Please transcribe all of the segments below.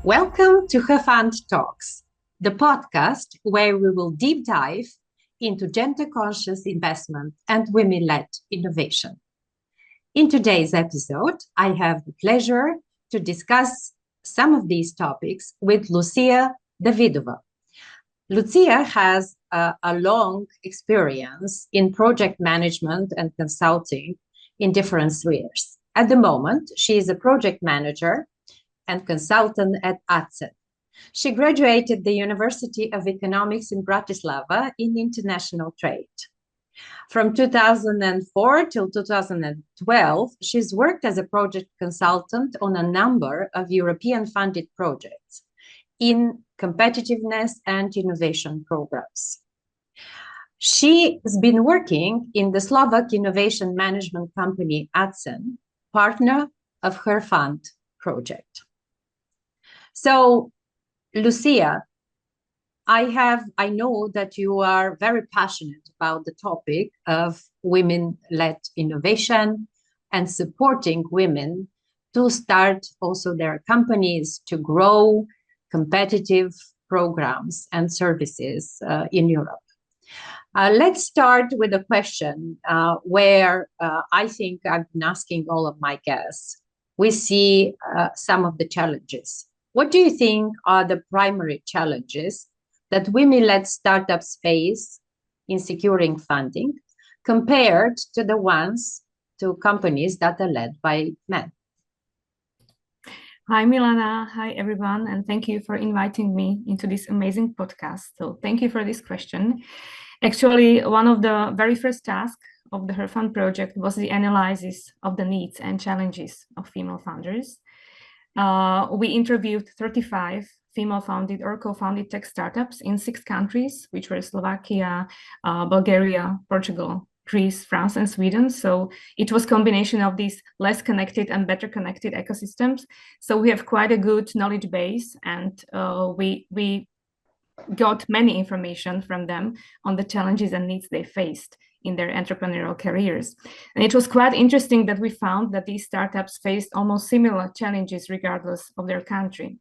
Welcome to Her Fund Talks, the podcast where we will deep dive into gender-conscious investment and women-led innovation. In today's episode, I have the pleasure to discuss some of these topics with Lucia Davidova. Lucia has a long experience in project management and consulting in different spheres. At the moment, she is a project manager and consultant at ACEN. She graduated the University of Economics in Bratislava in international trade. From 2004 till 2012, she's worked as a project consultant on a number of European-funded projects in competitiveness and innovation programs. She has been working in the Slovak innovation management company ACEN, partner of Her Fund project. So, Lucia, I know that you are very passionate about the topic of women-led innovation and supporting women to start also their companies to grow competitive programs and services in Europe. Let's start with a question where I think I've been asking all of my guests. We see some of the challenges. What do you think are the primary challenges that women-led startups face in securing funding compared to the ones to companies that are led by men? Hi, Milana. Hi, everyone. And thank you for inviting me into this amazing podcast. So thank you for this question. Actually, one of the very first tasks of the Her Fund project was the analysis of the needs and challenges of female founders. We interviewed 35 female-founded or co-founded tech startups in 6 countries, which were Slovakia, Bulgaria, Portugal, Greece, France, and Sweden. So it was a combination of these less connected and better connected ecosystems. So we have quite a good knowledge base, and we got many information from them on the challenges and needs they faced in their entrepreneurial careers. And it was quite interesting that we found that these startups faced almost similar challenges regardless of their country.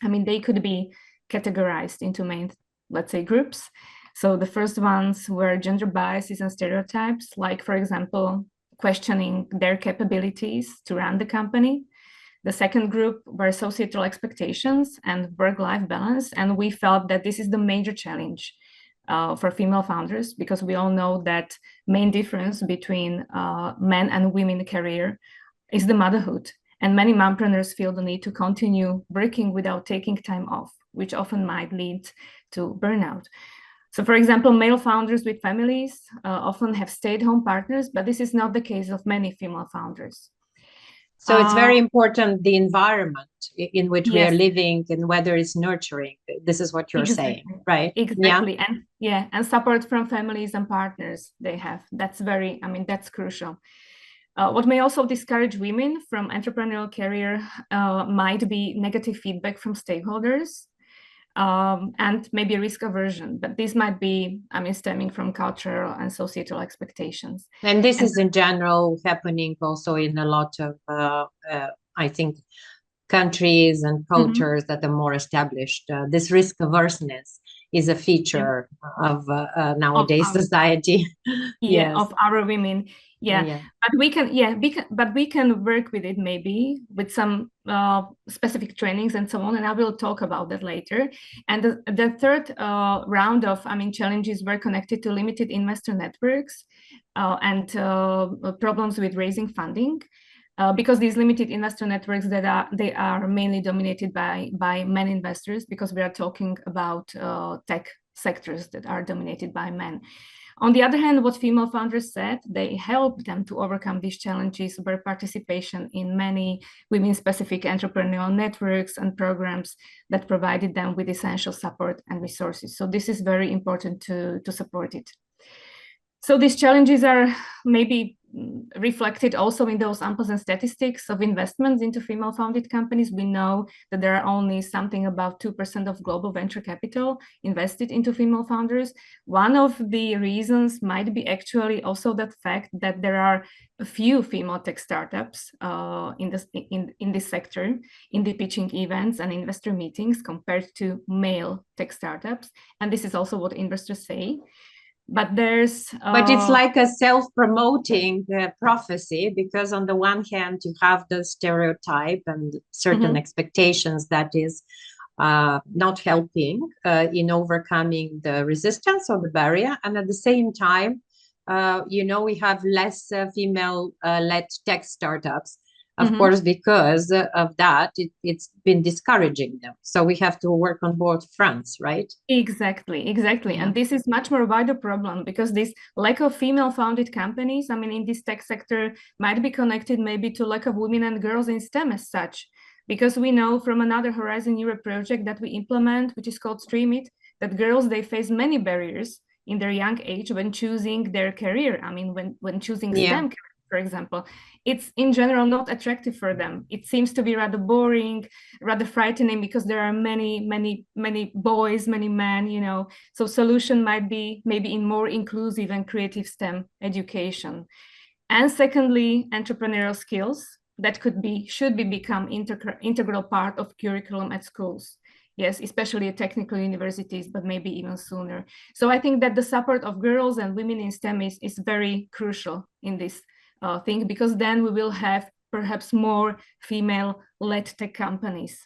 I mean, they could be categorized into main, let's say, groups. So the first ones were gender biases and stereotypes, like, for example, questioning their capabilities to run the company. The second group were societal expectations and work-life balance. And we felt that this is the major challenge for female founders, because we all know that main difference between men and women career is the motherhood. And many mompreneurs feel the need to continue working without taking time off, which often might lead to burnout. So, for example, male founders with families often have stay-at-home partners, but this is not the case of many female founders. So it's very important, the environment in which we Yes. are living and whether it's nurturing. This is what you're saying, right? Exactly. Yeah? And support from families and partners they have. That's that's crucial. What may also discourage women from entrepreneurial career might be negative feedback from stakeholders and maybe risk aversion. But this might be, stemming from cultural and societal expectations. And this is in general happening also in a lot of, I think, countries and cultures that are more established. This risk averseness is a feature of nowadays society. Yes. Of our women. But we can work with it maybe with some specific trainings and so on, and I will talk about that later. And the third round of challenges were connected to limited investor networks and problems with raising funding. Because these limited investor networks they are mainly dominated by men investors, because we are talking about tech sectors that are dominated by men. On the other hand, what female founders said, they helped them to overcome these challenges were participation in many women-specific entrepreneurial networks and programs that provided them with essential support and resources. So this is very important to support it. So these challenges are maybe reflected also in those unpleasant statistics of investments into female-founded companies. We know that there are only something about 2% of global venture capital invested into female founders. One of the reasons might be actually also that fact that there are a few female tech startups in this sector, in the pitching events and investor meetings compared to male tech startups. And this is also what investors say. But there's but it's like a self-promoting prophecy, because on the one hand you have the stereotype and certain expectations that is not helping in overcoming the resistance or the barrier, and at the same time we have less female-led tech startups, of course, because of that, it's been discouraging them. So we have to work on both fronts, right? Exactly. Yeah. And this is much more wider problem, because this lack of female-founded companies, I mean, in this tech sector, might be connected maybe to lack of women and girls in STEM as such. Because we know from another Horizon Europe project that we implement, which is called Stream It, that girls, they face many barriers in their young age when choosing their career. I mean, when choosing STEM, for example, it's in general not attractive for them. It seems to be rather boring, rather frightening, because there are many boys, many men, So solution might be maybe in more inclusive and creative STEM education. And secondly, entrepreneurial skills that should become integral part of curriculum at schools. Yes, especially at technical universities, but maybe even sooner. So I think that the support of girls and women in STEM is very crucial in this thing, because then we will have perhaps more female-led tech companies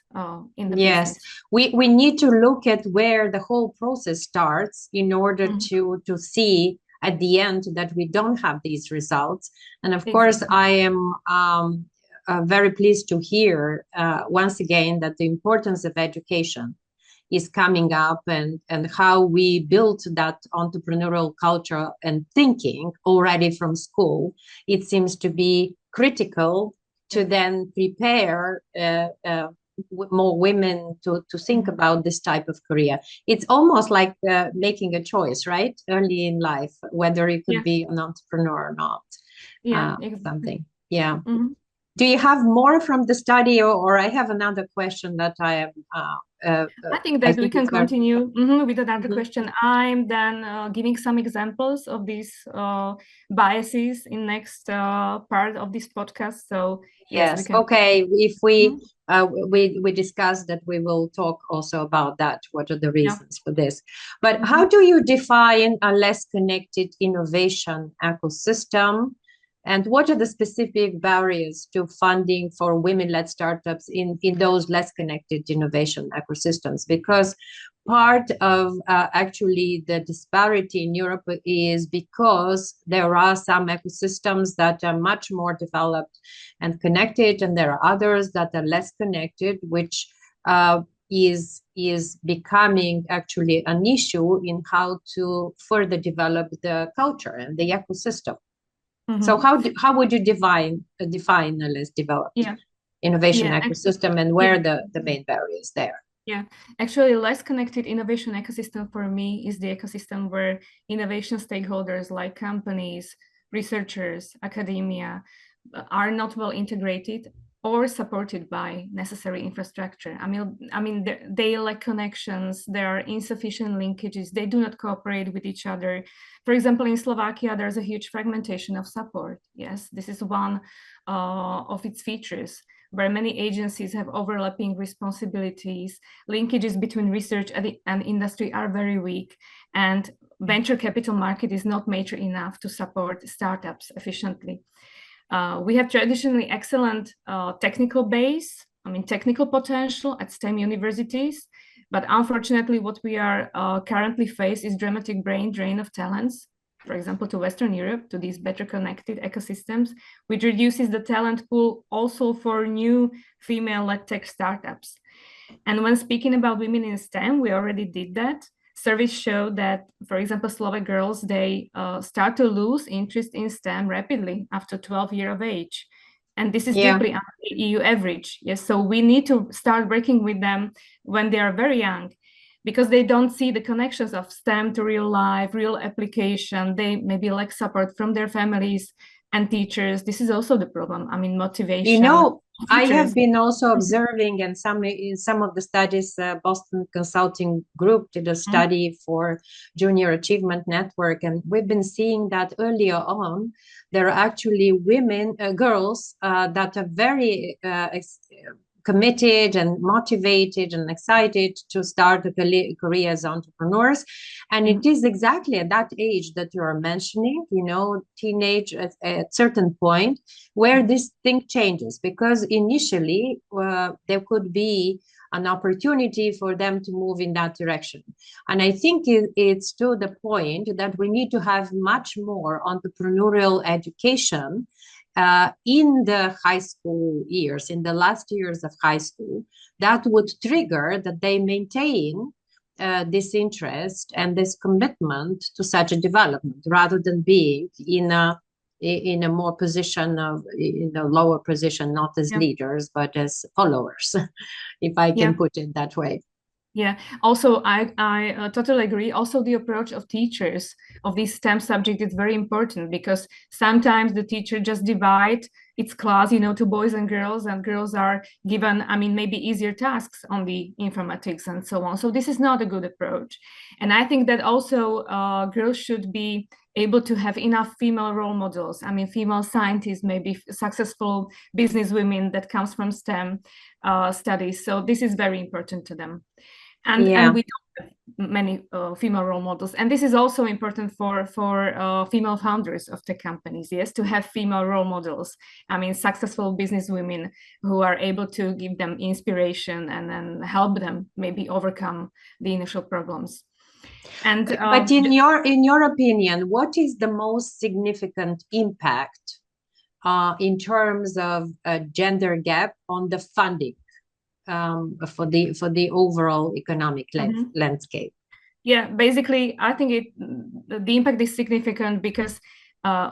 in the business. We need to look at where the whole process starts in order to see at the end that we don't have these results. And of course, I am very pleased to hear once again that the importance of education is coming up, and how we built that entrepreneurial culture and thinking already from school. It seems to be critical to then prepare more women to think about this type of career. It's almost like making a choice, right? Early in life, whether you could be an entrepreneur or not. Something. Do you have more from the study, or I have another question that I am I think that we can continue with another question. I'm then giving some examples of these biases in next part of this podcast. So yes, okay. If we discussed that, we will talk also about that. What are the reasons for this? But how do you define a less connected innovation ecosystem? And what are the specific barriers to funding for women-led startups in those less connected innovation ecosystems? Because part of actually the disparity in Europe is because there are some ecosystems that are much more developed and connected, and there are others that are less connected, which is becoming actually an issue in how to further develop the culture and the ecosystem. So how would you define a less developed innovation ecosystem, and where are the main barriers there? Yeah, actually, less connected innovation ecosystem for me is the ecosystem where innovation stakeholders like companies, researchers, academia are not well integrated or supported by necessary infrastructure. I mean, they lack connections. There are insufficient linkages. They do not cooperate with each other. For example, in Slovakia, there's a huge fragmentation of support. Yes, this is one of its features, where many agencies have overlapping responsibilities. Linkages between research and industry are very weak, and venture capital market is not mature enough to support startups efficiently. We have traditionally excellent technical base, technical potential at STEM universities, but unfortunately what we are currently face is dramatic brain drain of talents, for example, to Western Europe, to these better connected ecosystems, which reduces the talent pool also for new female-led tech startups. And when speaking about women in STEM, we already did that. Surveys show that, for example, Slovak girls, they start to lose interest in STEM rapidly after 12 years of age. And this is deeply under the EU average. Yes, so we need to start working with them when they are very young, because they don't see the connections of STEM to real life, real application. They maybe lack support from their families and teachers. This is also the problem. I mean, motivation. You know, I teachers. have been also observing, and in some of the studies, Boston Consulting Group did a study for Junior Achievement Network, and we've been seeing that earlier on, there are actually women, girls that are very committed and motivated and excited to start a career as entrepreneurs. And it is exactly at that age that you are mentioning, you know, teenage at a certain point, where this thing changes, because initially there could be an opportunity for them to move in that direction. And I think it's to the point that we need to have much more entrepreneurial education in the high school years, in the last years of high school, that would trigger that they maintain this interest and this commitment to such a development, rather than being in a more position of, in a lower position, not as leaders, but as followers, if I can put it that way. Yeah, also I totally agree. Also, the approach of teachers of this STEM subject is very important, because sometimes the teacher just divide its class, you know, to boys and girls are given, I mean, maybe easier tasks on the informatics and so on. So this is not a good approach. And I think that also girls should be able to have enough female role models. I mean, female scientists, maybe successful business women that comes from STEM studies. So this is very important to them. And we don't have many female role models. And this is also important for female founders of tech companies, yes, to have female role models. I mean, successful business women who are able to give them inspiration and then help them maybe overcome the initial problems. And but in your opinion, what is the most significant impact in terms of a gender gap on the funding for the overall economic landscape? Yeah, basically, I think the impact is significant because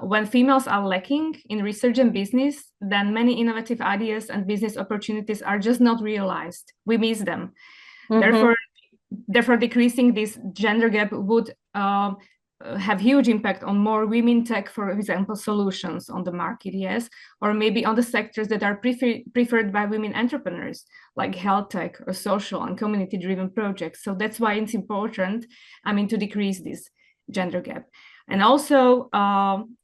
when females are lacking in research and business, then many innovative ideas and business opportunities are just not realized. We miss them. Therefore, decreasing this gender gap would have huge impact on more women tech, for example, solutions on the market, yes, or maybe on the sectors that are preferred by women entrepreneurs, like health tech or social and community-driven projects. So that's why it's important, I mean, to decrease this gender gap. And also,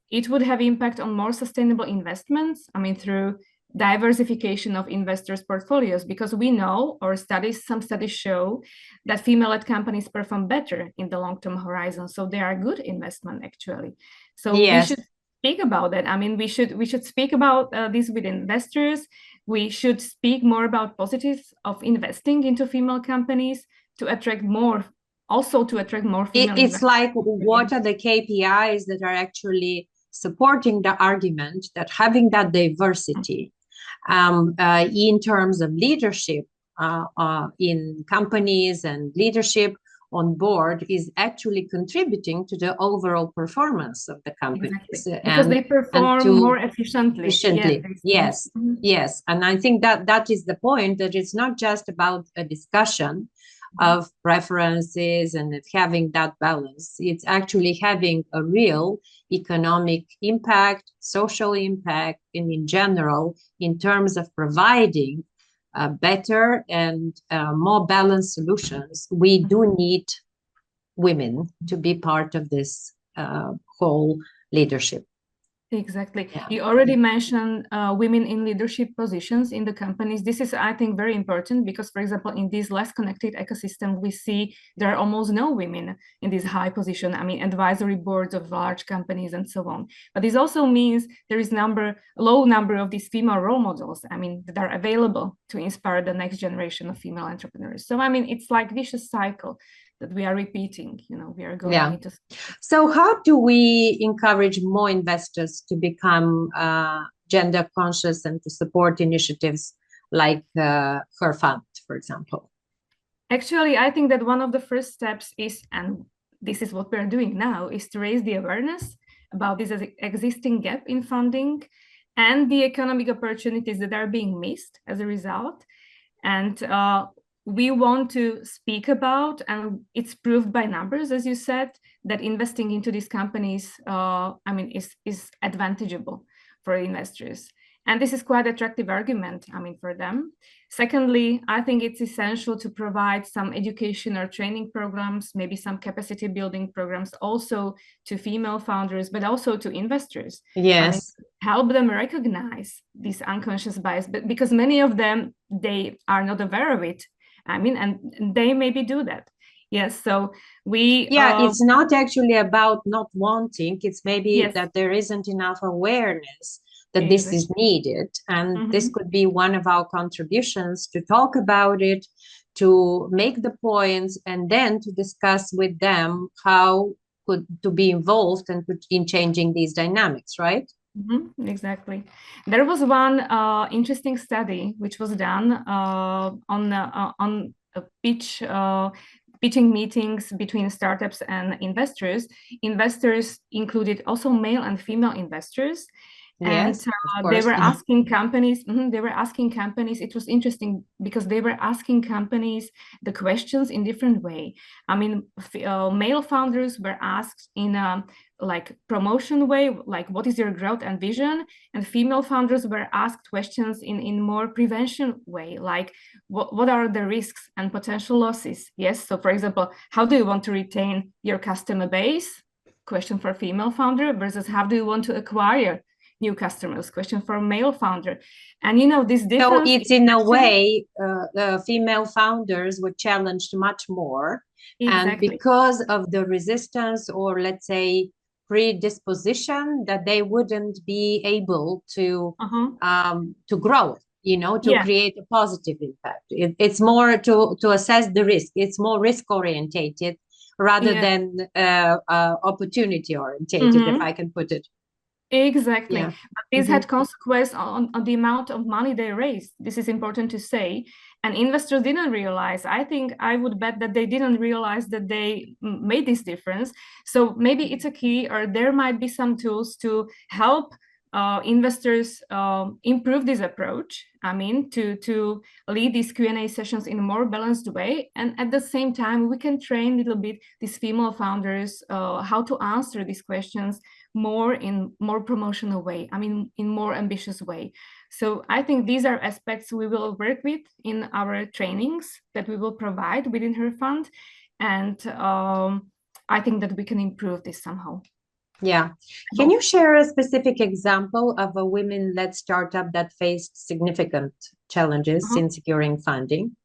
it would have impact on more sustainable investments, I mean, through diversification of investors' portfolios, because we know, or some studies show, that female-led companies perform better in the long-term horizon. So they are a good investment, actually. So we should speak about that. I mean, we should speak about this with investors. We should speak more about positives of investing into female companies to attract more. Also, to attract more female. It's like, what are the KPIs that are actually supporting the argument that having that diversity in terms of leadership in companies and leadership on board is actually contributing to the overall performance of the companies. Exactly. Because they perform more efficiently. Yes. And I think that is the point, that it's not just about a discussion of preferences and having that balance. It's actually having a real economic impact, social impact, and in general, in terms of providing better and more balanced solutions. We do need women to be part of this whole leadership. Exactly. You already mentioned women in leadership positions in the companies. This is, I think, very important because, for example, in this less connected ecosystem, we see there are almost no women in this high position. I mean, advisory boards of large companies and so on. But this also means there is low number of these female role models, I mean, that are available to inspire the next generation of female entrepreneurs. So, I mean, it's like vicious cycle that we are repeating, we are going into. So how do we encourage more investors to become gender conscious and to support initiatives like her fund, for example? Actually, I think that one of the first steps is, and this is what we're doing now, is to raise the awareness about this existing gap in funding and the economic opportunities that are being missed as a result. And we want to speak about, and it's proved by numbers, as you said, that investing into these companies, is advantageable for investors. And this is quite attractive argument, for them. Secondly, I think it's essential to provide some education or training programs, maybe some capacity building programs also to female founders, but also to investors. Yes. Help them recognize these unconscious bias, but because many of them, they are not aware of it. And they maybe do that. Yes, so we... it's not actually about not wanting. It's maybe yes, that there isn't enough awareness that exactly. this is needed. And this could be one of our contributions, to talk about it, to make the points, and then to discuss with them how to be involved and in changing these dynamics, right? Exactly. There was one interesting study which was done on a pitching meetings between startups and investors. Investors included also male and female investors. Yes, and they were asking companies, it was interesting because they were asking companies the questions in different way. Male founders were asked in a promotion way, like what is your growth and vision, and female founders were asked questions in more prevention way, like what are the risks and potential losses. Yes, so for example, how do you want to retain your customer base, question for a female founder, versus how do you want to acquire new customers, question for a male founder. And this difference, so it's in a way female founders were challenged much more. Exactly. And because of the resistance, or let's say predisposition, that they wouldn't be able to grow, to create a positive impact. It's more to assess the risk. It's more risk orientated rather than opportunity orientated, if I can put it. Exactly. But this had consequence on the amount of money they raised. This is important to say. And investors didn't realize. I think I would bet that they didn't realize that they made this difference. So maybe it's a key, or there might be some tools to help investors improve this approach. To lead these Q&A sessions in a more balanced way. And at the same time, we can train a little bit these female founders how to answer these questions in more promotional way, in more ambitious way. So I think these are aspects we will work with in our trainings that we will provide within her fund. And I think that we can improve this somehow. Yeah. Can you share a specific example of a women-led startup that faced significant challenges in securing funding?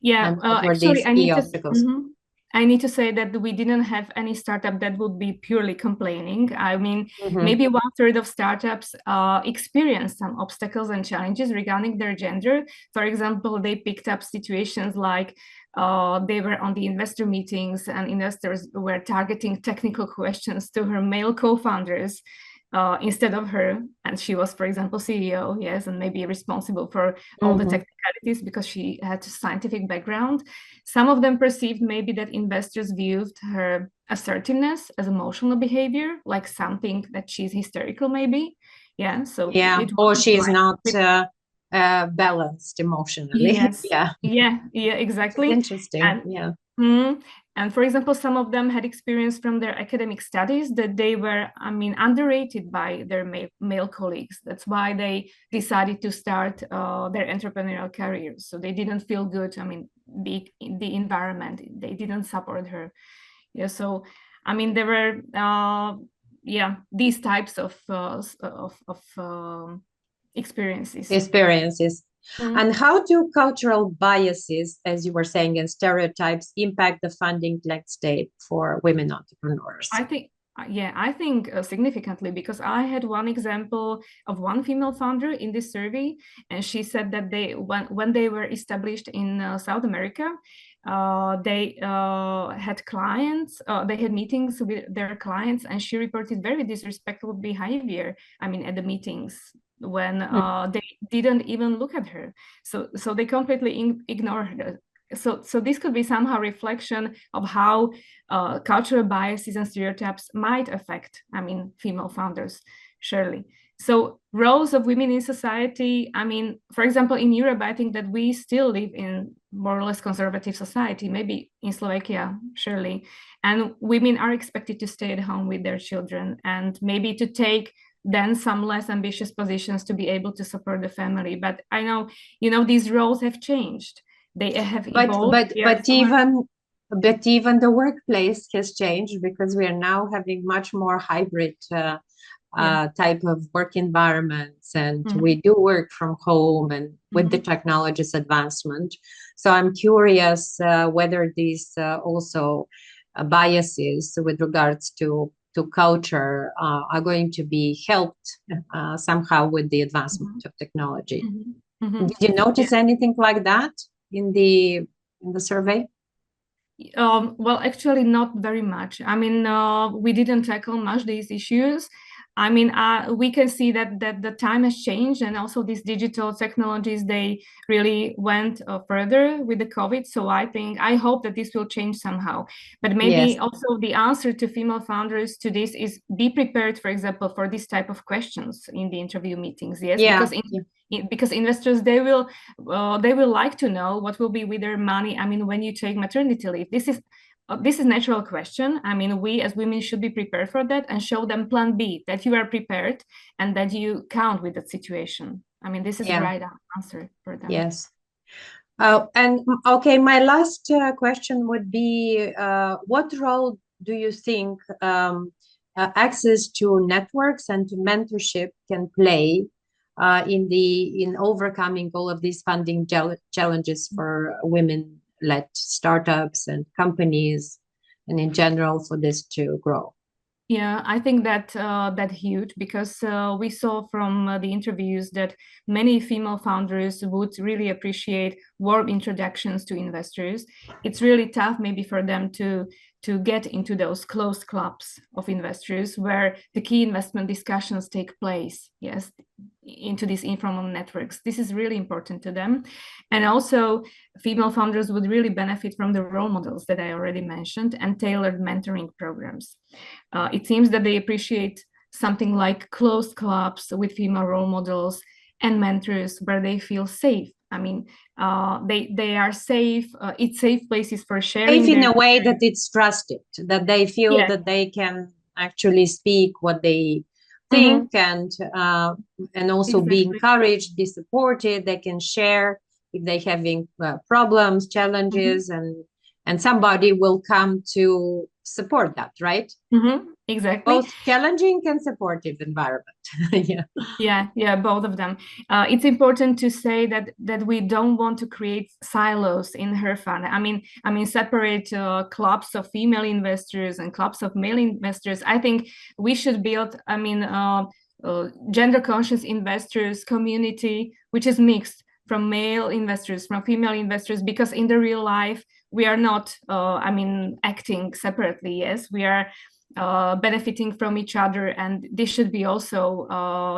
Yeah, and what were actually, these key obstacles? I need to say that we didn't have any startup that would be purely complaining. Maybe 1/3 of startups experienced some obstacles and challenges regarding their gender. For example, they picked up situations like they were on the investor meetings and investors were targeting technical questions to her male co-founders instead of her. And she was, for example, CEO, yes, and maybe responsible for all the technicalities because she had a scientific background. Some of them perceived maybe that investors viewed her assertiveness as emotional behavior, like something that she's hysterical, maybe. Yeah, so or she is not balanced emotionally. Yes. Yeah, exactly. Interesting. And for example, some of them had experience from their academic studies that they were, underrated by their male colleagues. That's why they decided to start their entrepreneurial careers. So they didn't feel good. The environment, they didn't support her. Yeah. So, there were, these types of experiences. And how do cultural biases, as you were saying, and stereotypes impact the funding landscape for women entrepreneurs? I think significantly, because I had one example of one female founder in this survey, and she said that when they were established in South America, they had clients, they had meetings with their clients, and she reported very disrespectful behavior, at the meetings, when they didn't even look at her. So they completely ignored her. So this could be somehow reflection of how cultural biases and stereotypes might affect, female founders, surely. So roles of women in society, I mean, for example, in Europe, I think that we still live in more or less conservative society, maybe in Slovakia, surely. And women are expected to stay at home with their children and maybe to take then some less ambitious positions to be able to support the family. But I know, these roles have changed. They have evolved. But even the workplace has changed, because we are now having much more hybrid type of work environments, and we do work from home and with the technology's advancement. So I'm curious whether these also biases with regards to culture are going to be helped somehow with the advancement of technology. Did you notice anything like that in the survey? Well, actually, not very much. I mean, we didn't tackle much these issues. I mean, we can see that the time has changed, and also these digital technologies, they really went further with the COVID. So I hope that this will change somehow. But maybe also the answer to female founders to this is be prepared, for example, for this type of questions in the interview meetings. Yes, because investors, they will like to know what will be with their money. I mean, when you take maternity leave, this is natural question. I mean, we as women should be prepared for that and show them plan B, that you are prepared and that you count with that situation. I mean, this is the right answer for them. Yes. And okay, my last question would be, what role do you think access to networks and to mentorship can play in overcoming all of these funding challenges for women-led startups and companies, and in general for this to grow? Yeah, I think that huge, because we saw from the interviews that many female founders would really appreciate warm introductions to investors. It's really tough maybe for them to get into those closed clubs of investors where the key investment discussions take place. Yes, into these informal networks. This is really important to them. And also female founders would really benefit from the role models that I already mentioned and tailored mentoring programs. It seems that they appreciate something like closed clubs with female role models and mentors where they feel safe. I mean, they are safe. It's safe places for sharing. Safe in a way that it's trusted, that they feel that they can actually speak what they think, and also be encouraged, be supported. They can share if they're having problems, challenges, and somebody will come to support that, right? Exactly. Both challenging and supportive environment. Yeah, both of them. It's important to say that we don't want to create silos in her fund. I mean, separate clubs of female investors and clubs of male investors. I think we should build, gender conscious investors community, which is mixed from male investors, from female investors, because in the real life we are not acting separately. Yes, we are benefiting from each other, and this should be also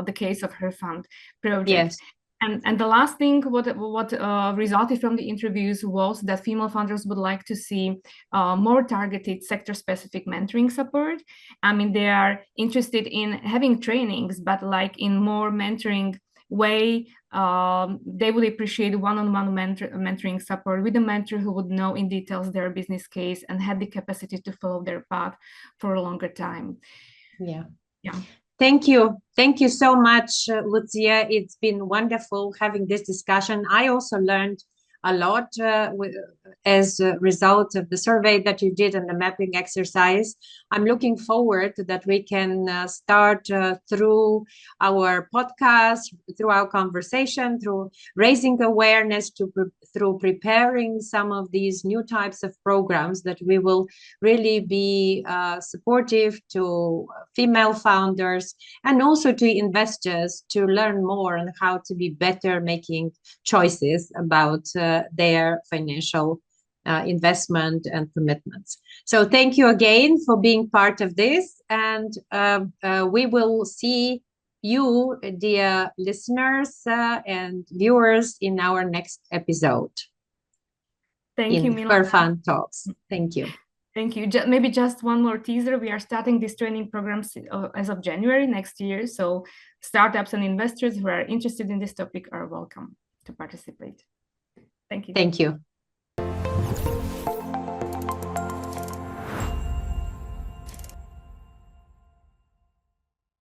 the case of her fund project. Yes. And the last thing what resulted from the interviews was that female funders would like to see more targeted sector-specific mentoring support. I mean, they are interested in having trainings, but like in more mentoring way. They would appreciate one-on-one mentoring support with a mentor who would know in details their business case and had the capacity to follow their path for a longer time. Yeah. Thank you so much, Lucia. It's been wonderful having this discussion. I also learned a lot as a result of the survey that you did and the mapping exercise. I'm looking forward that we can start through our podcast, through our conversation, through raising awareness, through preparing some of these new types of programs, that we will really be supportive to female founders and also to investors to learn more on how to be better making choices about their financial investment and commitments. So thank you again for being part of this, and we will see you, dear listeners and viewers, in our next episode. Thank you, Milena. Fun Talks. Thank you. Thank you. Maybe just one more teaser. We are starting these training programs as of January next year. So Startups and investors who are interested in this topic are welcome to participate. Thank you. Thank you.